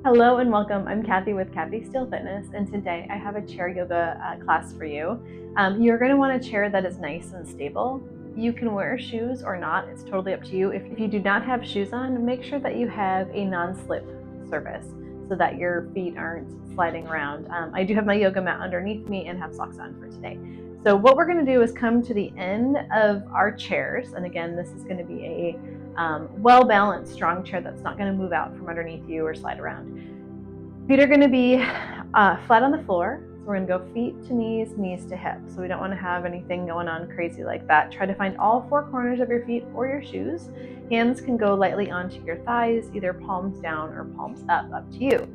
Hello and welcome. I'm Kathy with Kathy Steele Fitness, and today I have a chair yoga class for you. You're going to want a chair that is nice and stable. You can wear shoes or not, it's totally up to you. If you do not have shoes on, make sure that you have a non-slip surface so that your feet aren't sliding around. I do have my yoga mat underneath me and have socks on for today. So what we're going to do is come to the end of our chairs, and again, this is going to be a well-balanced, strong chair that's not going to move out from underneath you or slide around. Feet are going to be flat on the floor. So we're going to go feet to knees, knees to hips. So we don't want to have anything going on crazy like that. Try to find all four corners of your feet or your shoes. Hands can go lightly onto your thighs, either palms down or palms up to you.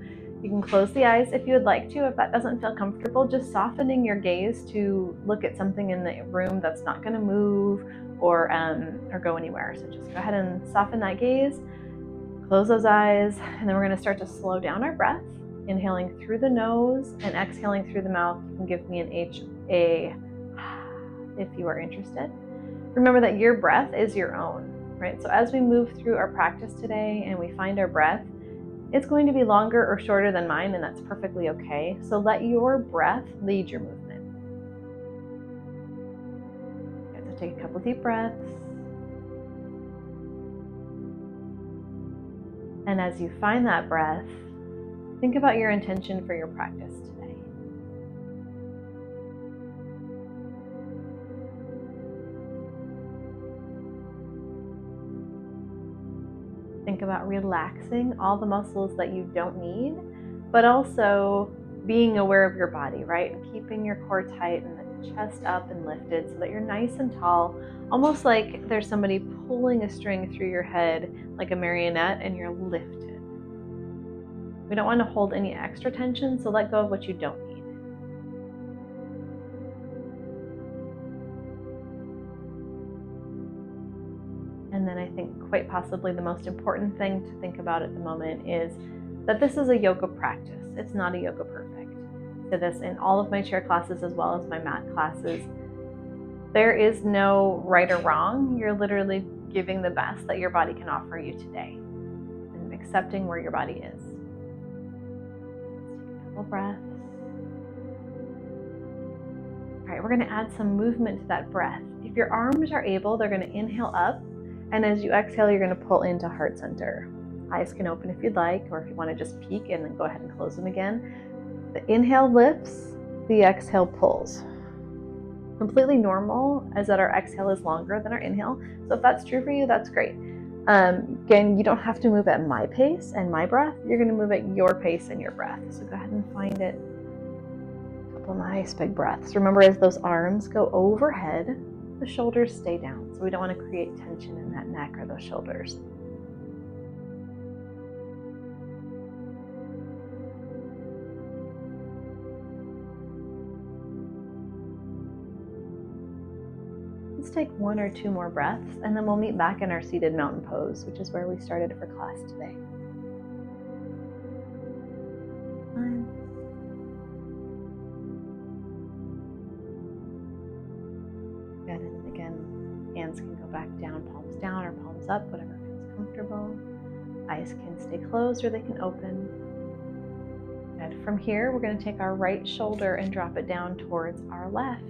You can close the eyes if you would like to. If that doesn't feel comfortable, just softening your gaze to look at something in the room that's not going to move or go anywhere. So just go ahead and soften that gaze, close those eyes, and then we're going to start to slow down our breath, inhaling through the nose and exhaling through the mouth. You can give me an H-A if you are interested. Remember that your breath is your own, right? So as we move through our practice today and we find our breath, it's going to be longer or shorter than mine, and that's perfectly okay. So let your breath lead your movement. So take a couple deep breaths. And as you find that breath, think about your intention for your practice today. Think about relaxing all the muscles that you don't need, but also being aware of your body, right? And keeping your core tight and the chest up and lifted so that you're nice and tall, almost like there's somebody pulling a string through your head like a marionette and you're lifted. We don't want to hold any extra tension, so let go of what you don't need. And then I think quite possibly the most important thing to think about at the moment is that this is a yoga practice. It's not a yoga perfect. I did this in all of my chair classes as well as my mat classes. There is no right or wrong. You're literally giving the best that your body can offer you today and accepting where your body is. Let's take a couple breaths. All right, we're going to add some movement to that breath. If your arms are able, they're going to inhale up, and as you exhale, you're going to pull into heart center. Eyes can open if you'd like, or if you want to just peek and then go ahead and close them again. The inhale lifts, the exhale pulls. Completely normal is that our exhale is longer than our inhale. So if that's true for you, that's great. Again, you don't have to move at my pace and my breath. You're going to move at your pace and your breath. So go ahead and find it. A couple nice big breaths. Remember, as those arms go overhead, the shoulders stay down. So we don't want to create tension in that neck or those shoulders. Let's take one or two more breaths, and then we'll meet back in our seated mountain pose, which is where we started for class today. Good, and again, hands can go back down or palms up, whatever feels comfortable. Eyes can stay closed or they can open. Good. From here, we're going to take our right shoulder and drop it down towards our left.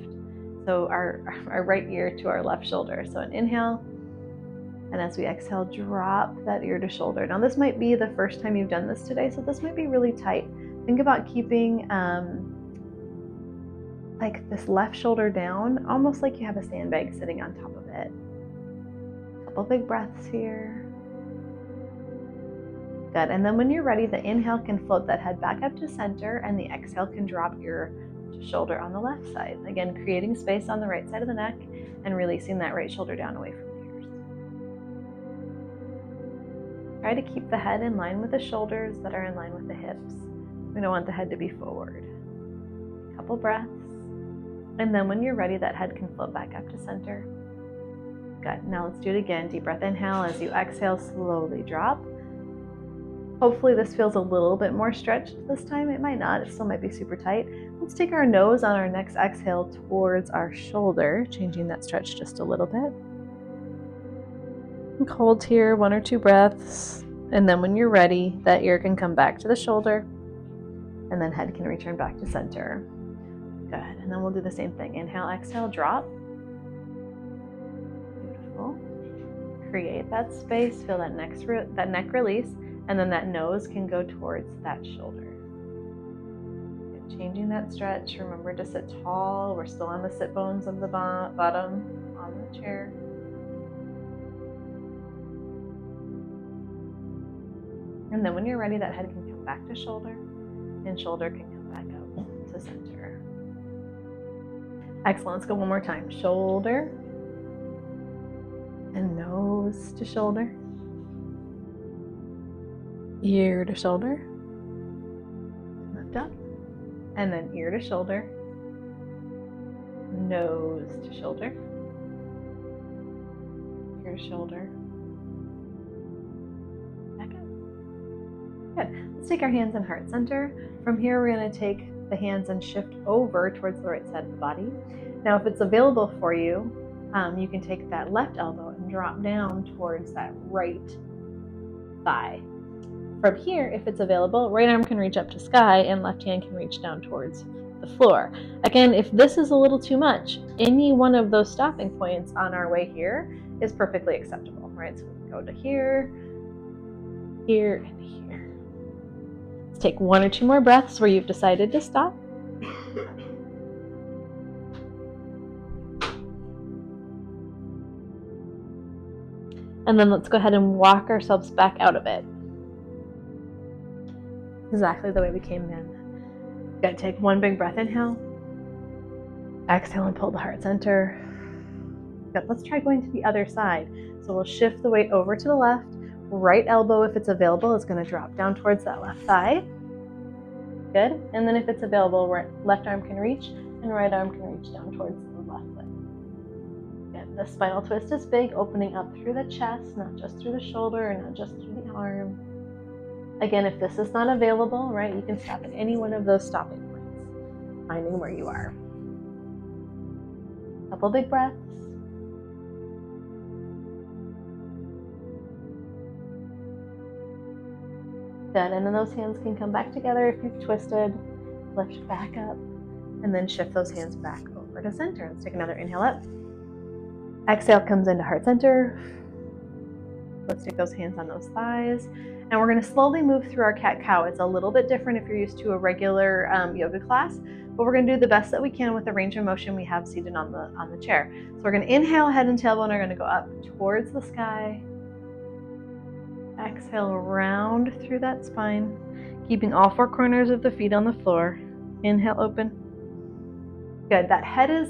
So our right ear to our left shoulder. So an inhale, and as we exhale, drop that ear to shoulder. Now this might be the first time you've done this today, so this might be really tight. Think about keeping like this left shoulder down, almost like you have a sandbag sitting on top of it. A couple big breaths here. Good, and then when you're ready, the inhale can float that head back up to center, and the exhale can drop your shoulder on the left side. Again, creating space on the right side of the neck and releasing that right shoulder down away from the ears. Try to keep the head in line with the shoulders that are in line with the hips. We don't want the head to be forward. A couple breaths. And then when you're ready, that head can float back up to center. Good. Now let's do it again. Deep breath, inhale. As you exhale, slowly drop. Hopefully this feels a little bit more stretched this time. It might not. It still might be super tight. Let's take our nose on our next exhale towards our shoulder, changing that stretch just a little bit. And hold here, one or two breaths. And then when you're ready, that ear can come back to the shoulder, and then head can return back to center. Good. And then we'll do the same thing. Inhale, exhale, drop. Beautiful. Create that space, feel that neck release, and then that nose can go towards that shoulder. And changing that stretch, remember to sit tall. We're still on the sit bones of the bottom on the chair. And then when you're ready, that head can come back to shoulder, and shoulder can come back up to center. Excellent. Let's go one more time. Shoulder and nose to shoulder, ear to shoulder, lift up, and then ear to shoulder, nose to shoulder, ear to shoulder, back up. Good. Let's take our hands in heart center. From here, we're going to take the hands and shift over towards the right side of the body. Now, if it's available for you, you can take that left elbow and drop down towards that right thigh. From here, if it's available, right arm can reach up to sky and left hand can reach down towards the floor. Again, if this is a little too much, any one of those stopping points on our way here is perfectly acceptable, right? So we can go to here, here, and here. Let's take one or two more breaths where you've decided to stop. And then let's go ahead and walk ourselves back out of it. Exactly the way we came in. Good. Take one big breath, inhale. Exhale and pull the heart center. Good. Let's try going to the other side. So we'll shift the weight over to the left. Right elbow, if it's available, is going to drop down towards that left thigh. Good. And then if it's available, left arm can reach and right arm can reach down towards the left leg. Good. The spinal twist is big, opening up through the chest, not just through the shoulder or not just through the arm. Again, if this is not available, right, you can stop at any one of those stopping points, finding where you are. Couple big breaths. Good, and then those hands can come back together if you've twisted, lift back up, and then shift those hands back over to center. Let's take another inhale up. Exhale comes into heart center. Let's take those hands on those thighs. And we're going to slowly move through our cat-cow. It's a little bit different if you're used to a regular yoga class, but we're going to do the best that we can with the range of motion we have seated on the chair. So we're going to inhale, head and tailbone are going to go up towards the sky. Exhale, round through that spine, keeping all four corners of the feet on the floor. Inhale, open. Good. That head is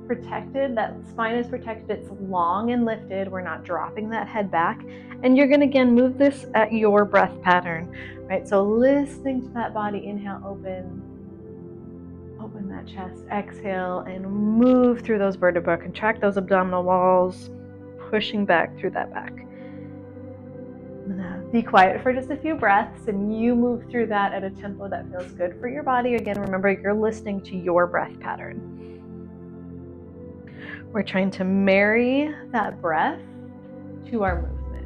protected, that spine is protected, it's long and lifted, we're not dropping that head back, and you're going to again move this at your breath pattern, right? So listening to that body, inhale, open that chest, exhale, and move through those vertebrae, contract those abdominal walls, pushing back through that back. Now, be quiet for just a few breaths, and you move through that at a tempo that feels good for your body. Again, remember, you're listening to your breath pattern. We're trying to marry that breath to our movement.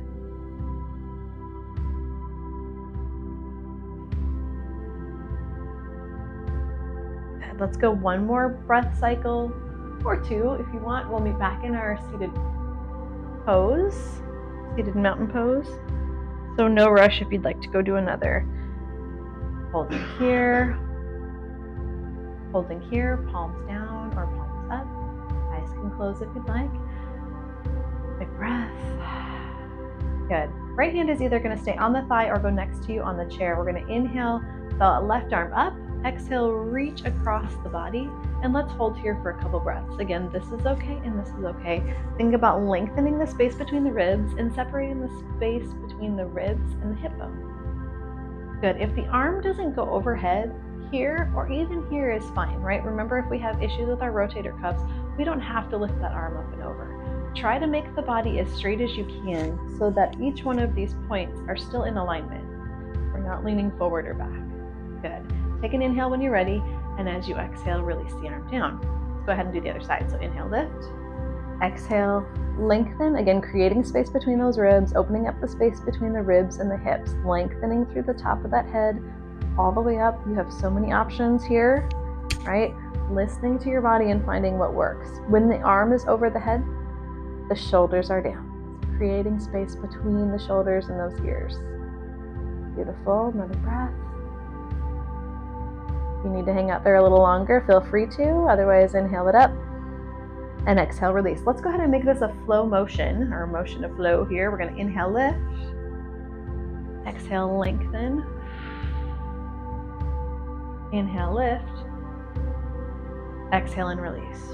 And let's go one more breath cycle or two if you want. We'll meet back in our seated pose, seated mountain pose. So no rush if you'd like to go do another. Holding here, palms down or palms up. Eyes can close if you'd like. Big breath. Good. Right hand is either going to stay on the thigh or go next to you on the chair. We're going to inhale the left arm up, exhale, reach across the body, and let's hold here for a couple breaths. Again, this is okay and this is okay. Think about lengthening the space between the ribs and separating the space between the ribs and the hip bone. Good. If the arm doesn't go overhead, here or even here is fine, right? Remember, if we have issues with our rotator cuffs, we don't have to lift that arm up and over. Try to make the body as straight as you can so that each one of these points are still in alignment. We're not leaning forward or back. Good. Take an inhale when you're ready, and as you exhale, release the arm down. Let's go ahead and do the other side. So inhale, lift. Exhale, lengthen, again creating space between those ribs, opening up the space between the ribs and the hips, lengthening through the top of that head all the way up. You have so many options here, right? Listening to your body and finding what works. When the arm is over the head, the shoulders are down, creating space between the shoulders and those ears. Beautiful. Another breath. If you need to hang out there a little longer, feel free to. Otherwise, inhale it up and exhale, release. Let's go ahead and make this a flow motion, or a motion of flow here. We're going to inhale, lift. Exhale, lengthen. Inhale, lift. Exhale and release.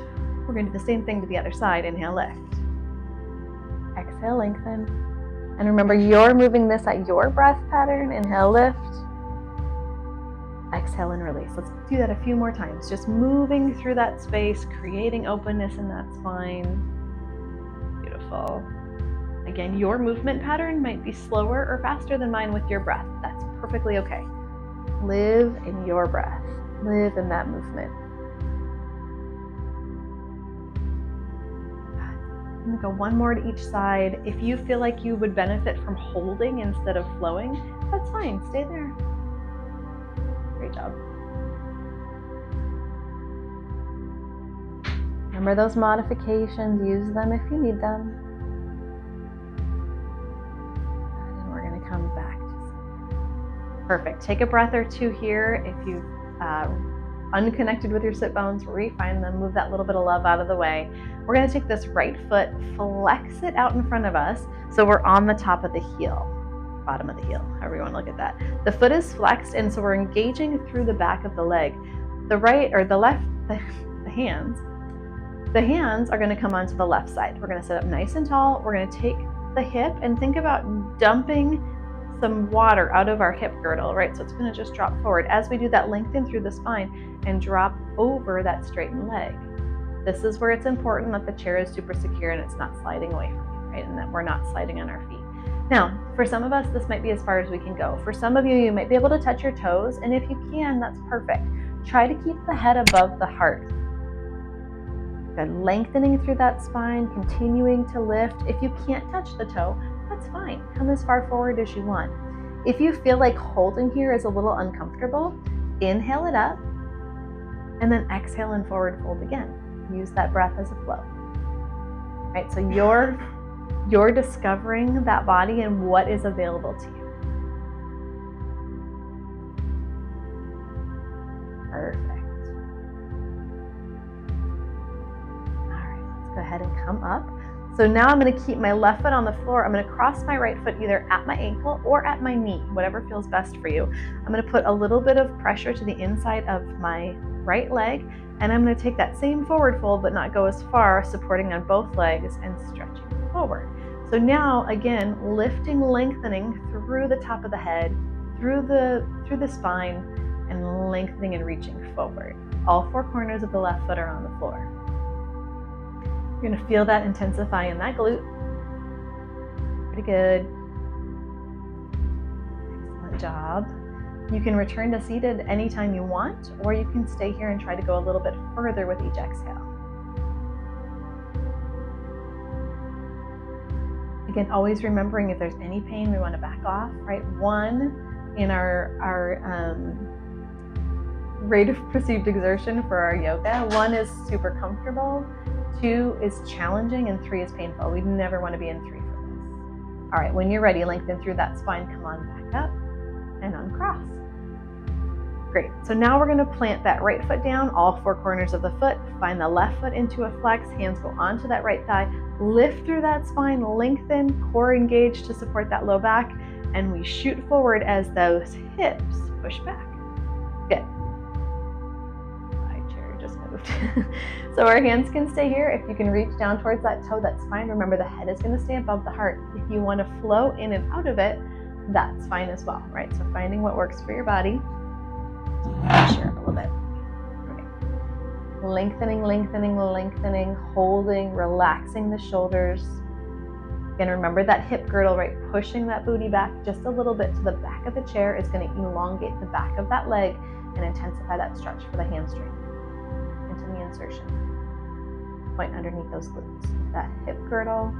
We're going to do the same thing to the other side. Inhale, lift. Exhale, lengthen. And remember, you're moving this at your breath pattern. Inhale, lift. Exhale and release. Let's do that a few more times. Just moving through that space, creating openness in that spine. Beautiful. Again, your movement pattern might be slower or faster than mine with your breath. That's perfectly okay. Live in your breath. Live in that movement. I'm going to go one more to each side. If you feel like you would benefit from holding instead of flowing, that's fine. Stay there. Great job. Remember those modifications. Use them if you need them. And we're going to come back. Perfect. Take a breath or two here. If you've unconnected with your sit bones, refine them. Move that little bit of love out of the way. We're going to take this right foot, flex it out in front of us so we're on the top of the heel, bottom of the heel, however you want to look at that. The foot is flexed, and so we're engaging through the back of the leg. The right or the left, the hands are going to come onto the left side. We're going to sit up nice and tall. We're going to take the hip and think about dumping some water out of our hip girdle, right? So it's going to just drop forward. As we do that, lengthen through the spine and drop over that straightened leg. This is where it's important that the chair is super secure and it's not sliding away from you, right? And that we're not sliding on our feet. Now, for some of us, this might be as far as we can go. For some of you, you might be able to touch your toes, and if you can, that's perfect. Try to keep the head above the heart. Good. Lengthening through that spine, continuing to lift. If you can't touch the toe, that's fine. Come as far forward as you want. If you feel like holding here is a little uncomfortable, inhale it up, and then exhale and forward fold again. Use that breath as a flow. Right? So you're discovering that body and what is available to you. Perfect. All right, let's go ahead and come up. So now I'm going to keep my left foot on the floor. I'm going to cross my right foot either at my ankle or at my knee, whatever feels best for you. I'm going to put a little bit of pressure to the inside of my right leg, and I'm going to take that same forward fold but not go as far, supporting on both legs and stretching forward. So now, again, lifting, lengthening through the top of the head, through the spine, and lengthening and reaching forward. All four corners of the left foot are on the floor. You're going to feel that intensify in that glute. Pretty good. Excellent job. You can return to seated anytime you want, or you can stay here and try to go a little bit further with each exhale. Again, always remembering if there's any pain, we want to back off, right? One, in our rate of perceived exertion for our yoga, 1 is super comfortable, 2 is challenging, and 3 is painful. We never want to be in 3 for this. All right, when you're ready, lengthen through that spine, come on back up and uncross. Great, so now we're going to plant that right foot down, all four corners of the foot, find the left foot into a flex, hands go onto that right thigh, lift through that spine, lengthen, core engage to support that low back, and we shoot forward as those hips push back. Good. My chair just moved. So our hands can stay here. If you can reach down towards that toe, that's fine. Remember, the head is going to stay above the heart. If you want to flow in and out of it, that's fine as well, right? So finding what works for your body. Share a little bit. Okay. Lengthening, lengthening, lengthening, holding, relaxing the shoulders. Again, remember that hip girdle, right? Pushing that booty back just a little bit to the back of the chair is going to elongate the back of that leg and intensify that stretch for the hamstring into the insertion. point underneath those glutes. That hip girdle.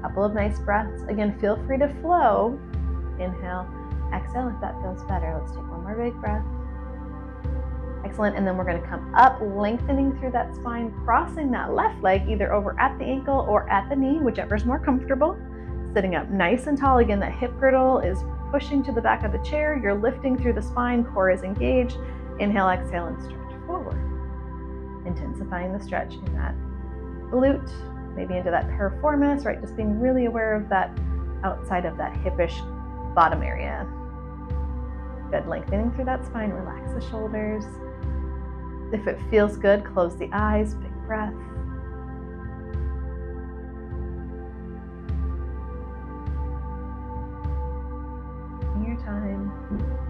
Couple of nice breaths. Again, feel free to flow. Inhale, exhale if that feels better. Let's take one more big breath. Excellent. And then we're going to come up, lengthening through that spine, crossing that left leg either over at the ankle or at the knee, whichever is more comfortable. Sitting up nice and tall. Again, that hip girdle is pushing to the back of the chair. You're lifting through the spine, core is engaged. Inhale, exhale, and stretch forward. Intensifying the stretch in that glute, maybe into that piriformis, right? Just being really aware of that outside of that hippish bottom area. Good, lengthening through that spine, relax the shoulders. If it feels good, close the eyes, big breath. Taking your time. Beautiful.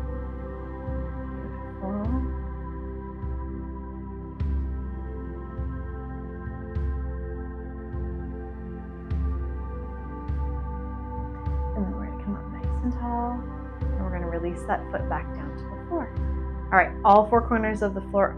And then we're going to come up nice and tall. And we're going to release that foot back down to the floor. All right, all four corners of the floor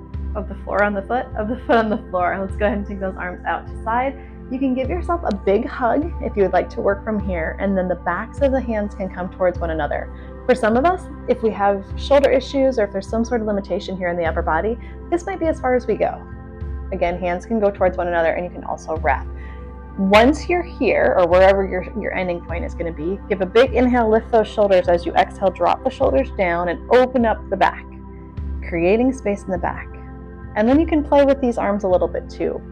on the foot, of the foot on the floor. Let's go ahead and take those arms out to side. You can give yourself a big hug if you would like to work from here, and then the backs of the hands can come towards one another. For some of us, if we have shoulder issues or if there's some sort of limitation here in the upper body, this might be as far as we go. Again, hands can go towards one another, and you can also wrap. Once you're here, or wherever your ending point is going to be, give a big inhale, lift those shoulders. As you exhale, drop the shoulders down and open up the back, creating space in the back. And then you can play with these arms a little bit too.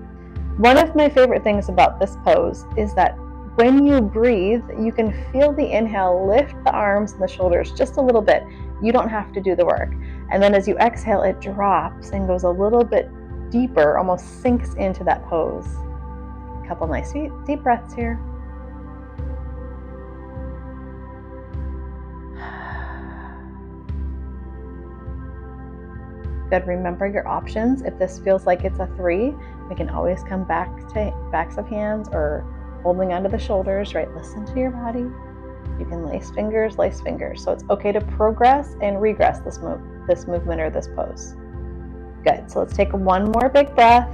One of my favorite things about this pose is that when you breathe, you can feel the inhale lift the arms and the shoulders just a little bit. You don't have to do the work. And then as you exhale, it drops and goes a little bit deeper, almost sinks into that pose. A couple nice deep breaths here. Good. Remember your options. If this feels like it's a 3, we can always come back to backs of hands or holding onto the shoulders, right? Listen to your body. You can lace fingers. So it's okay to progress and regress this movement or this pose. Good. So let's take one more big breath.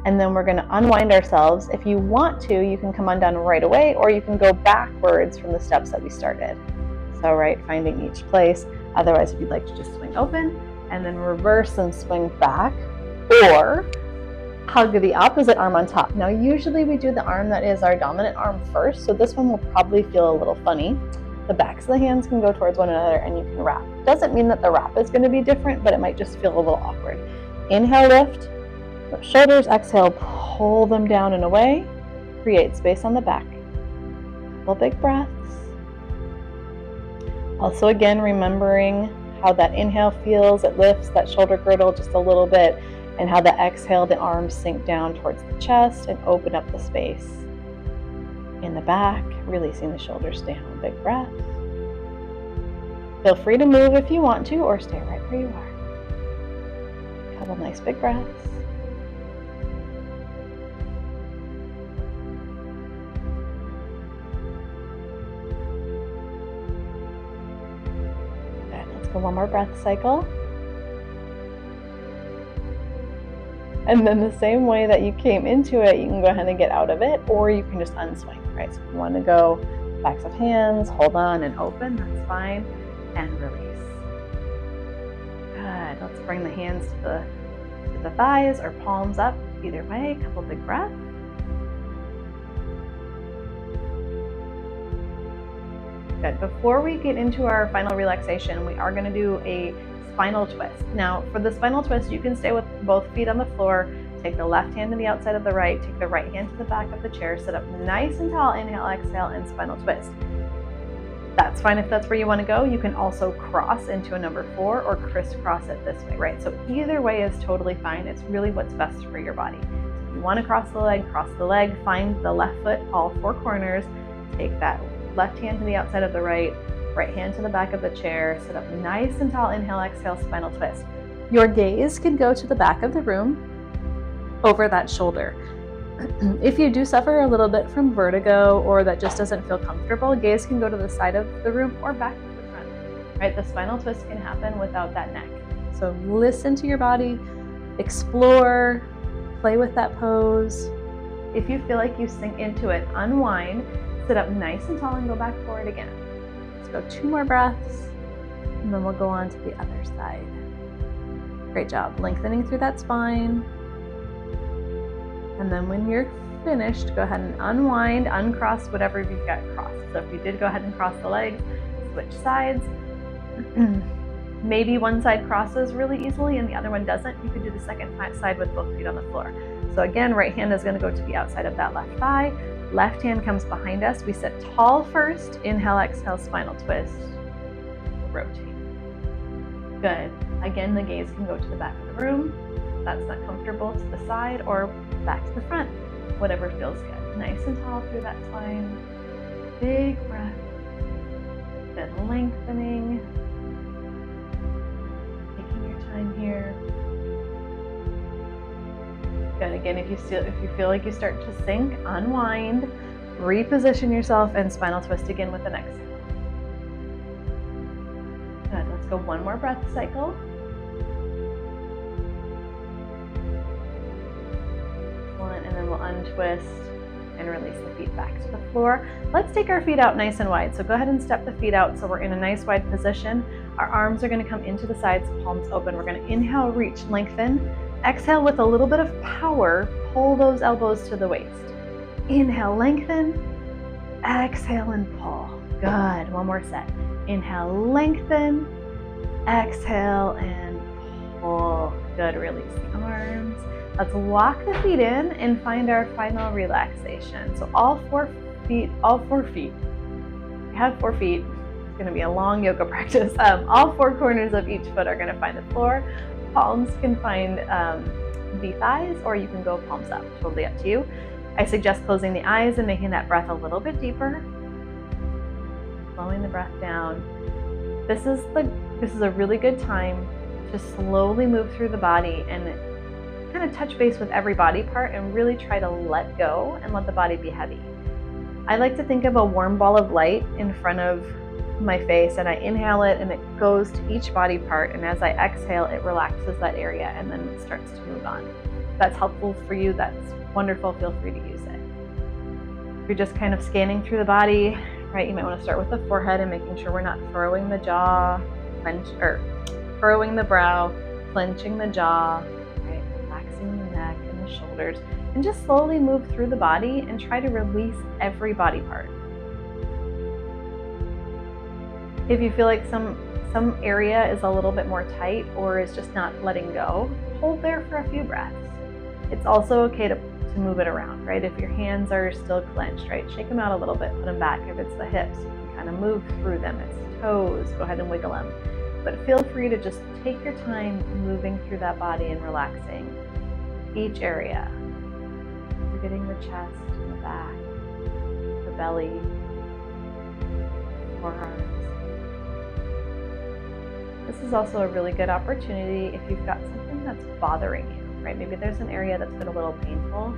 And then we're going to unwind ourselves. If you want to, you can come undone right away, or you can go backwards from the steps that we started. So, right, finding each place. Otherwise, if you'd like to just swing open and then reverse and swing back, or hug the opposite arm on top. Now, usually we do the arm that is our dominant arm first, so this one will probably feel a little funny. The backs of the hands can go towards one another and you can wrap. Doesn't mean that the wrap is going to be different, but it might just feel a little awkward. Inhale, lift. Shoulders, exhale, pull them down and away. Create space on the back. Couple big breaths. Also, again, remembering how that inhale feels. It lifts that shoulder girdle just a little bit, and how the exhale, the arms sink down towards the chest and open up the space in the back, releasing the shoulders down. Big breath. Feel free to move if you want to, or stay right where you are. Couple nice big breaths. Go one more breath cycle. And then the same way that you came into it, you can go ahead and get out of it, or you can just unswing, right? So if you want to go backs of hands, hold on and open, that's fine, and release. Good. Let's bring the hands to the thighs or palms up, either way. A couple big breaths. Good. Before we get into our final relaxation, we are going to do a spinal twist. Now, for the spinal twist, you can stay with both feet on the floor. Take the left hand to the outside of the right. Take the right hand to the back of the chair. Sit up nice and tall. Inhale, exhale, and spinal twist. That's fine if that's where you want to go. You can also cross into a number 4 or crisscross it this way, right? So either way is totally fine. It's really what's best for your body. So if you want to cross the leg, find the left foot, all 4 corners. Take that left hand to the outside of the right hand to the back of the chair, sit up nice and tall, inhale, exhale, spinal twist. Your gaze can go to the back of the room, over that shoulder. If you do suffer a little bit from vertigo or that just doesn't feel comfortable, gaze can go to the side of the room or back to the front, right? The spinal twist can happen without that neck. So listen to your body, explore, Play with that pose. If you feel like you sink into it, unwind, sit up nice and tall and go back forward again. Let's go 2 more breaths, and then we'll go on to the other side. Great job, lengthening through that spine. And then when you're finished, go ahead and unwind, uncross whatever you've got crossed. So if you did go ahead and cross the legs, switch sides. Maybe one side crosses really easily and the other one doesn't. You could do the second side with both feet on the floor. So again, right hand is going to go to the outside of that left thigh. Left hand comes behind us. We sit tall first. Inhale, exhale, spinal twist. Rotate. Good. Again, the gaze can go to the back of the room. If that's not comfortable, to the side or back to the front. Whatever feels good. Nice and tall through that spine. Big breath. Then lengthening. Taking your time here. Good. Again, if you feel like you start to sink, unwind, reposition yourself, and spinal twist again with the next exhale. Good. Let's go one more breath cycle. Excellent. And then we'll untwist and release the feet back to the floor. Let's take our feet out nice and wide. So go ahead and step the feet out so we're in a nice wide position. Our arms are going to come into the sides, palms open. We're going to inhale, reach, lengthen. Exhale with a little bit of power, pull those elbows to the waist. Inhale, lengthen. Exhale and pull. Good. One more set. Inhale, lengthen. Exhale and pull. Good. Release the arms. Let's walk the feet in and find our final relaxation. So all four feet. We have 4 feet. It's going to be a long yoga practice. All 4 corners of each foot are going to find the floor. Palms can find the thighs, or you can go palms up. Totally up to you. I suggest closing the eyes and making that breath a little bit deeper. Slowing the breath down. This is a really good time to slowly move through the body and kind of touch base with every body part and really try to let go and let the body be heavy. I like to think of a warm ball of light in front of my face, and I inhale it and it goes to each body part, and as I exhale it relaxes that area and then it starts to move on. If that's helpful for you, that's wonderful. Feel free to use it. If you're just kind of scanning through the body, right, you might want to start with the forehead and making sure we're not furrowing the jaw, furrowing the brow, clenching the jaw, right, relaxing the neck and the shoulders, and just slowly move through the body and try to release every body part. If you feel like some area is a little bit more tight or is just not letting go, hold there for a few breaths. It's also okay to move it around, right? If your hands are still clenched, right, shake them out a little bit, put them back. If it's the hips, you can kind of move through them. It's toes, go ahead and wiggle them. But feel free to just take your time moving through that body and relaxing each area. Forgetting the chest, the back, the belly, forearms. This is also a really good opportunity if you've got something that's bothering you, right? Maybe there's an area that's been a little painful.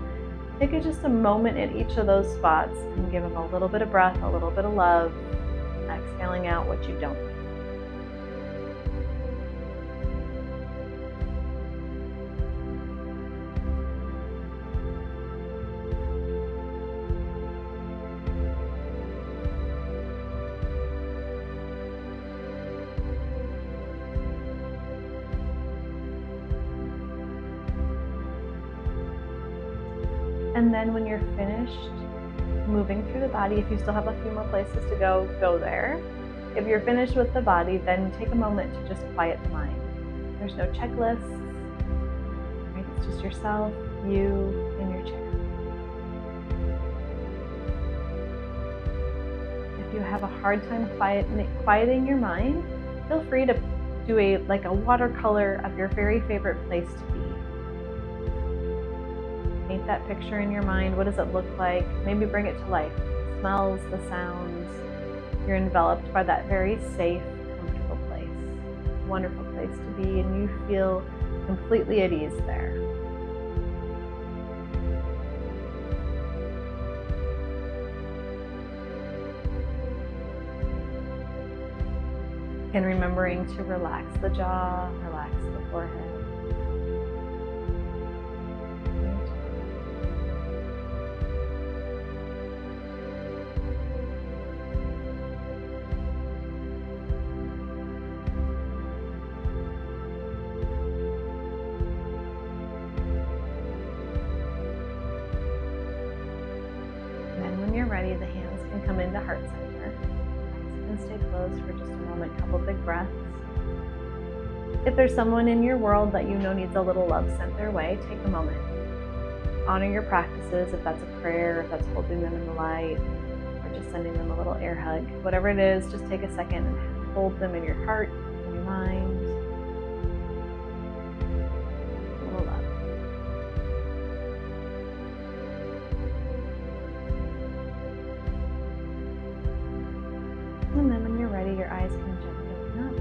Take just a moment at each of those spots and give them a little bit of breath, a little bit of love, exhaling out what you don't need. And then when you're finished moving through the body, if you still have a few more places to go, go there. If you're finished with the body, then take a moment to just quiet the mind. There's no checklists, right? It's just yourself, you, and your chair. If you have a hard time quieting your mind, feel free to do a watercolor of your very favorite place to be. Paint that picture in your mind. What does it look like? Maybe bring it to life. The smells, the sounds. You're enveloped by that very safe, comfortable place. Wonderful place to be, and you feel completely at ease there. And remembering to relax the jaw, relax the forehead. into heart center. And stay closed for just a moment, couple big breaths. If there's someone in your world that you know needs a little love sent their way, take a moment. Honor your practices, if that's a prayer, if that's holding them in the light, or just sending them a little air hug. Whatever it is, just take a second and hold them in your heart, in your mind. A little love. And then when you're ready, your eyes can gently open up.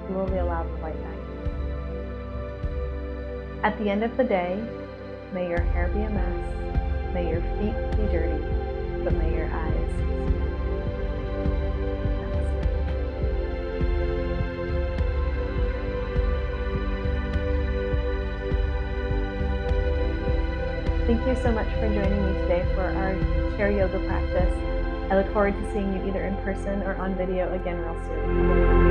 Slowly allow the light back in. At the end of the day, may your hair be a mess, may your feet be dirty, but may your eyes smile. Thank you so much for joining me today for our chair yoga practice. I look forward to seeing you either in person or on video again real soon.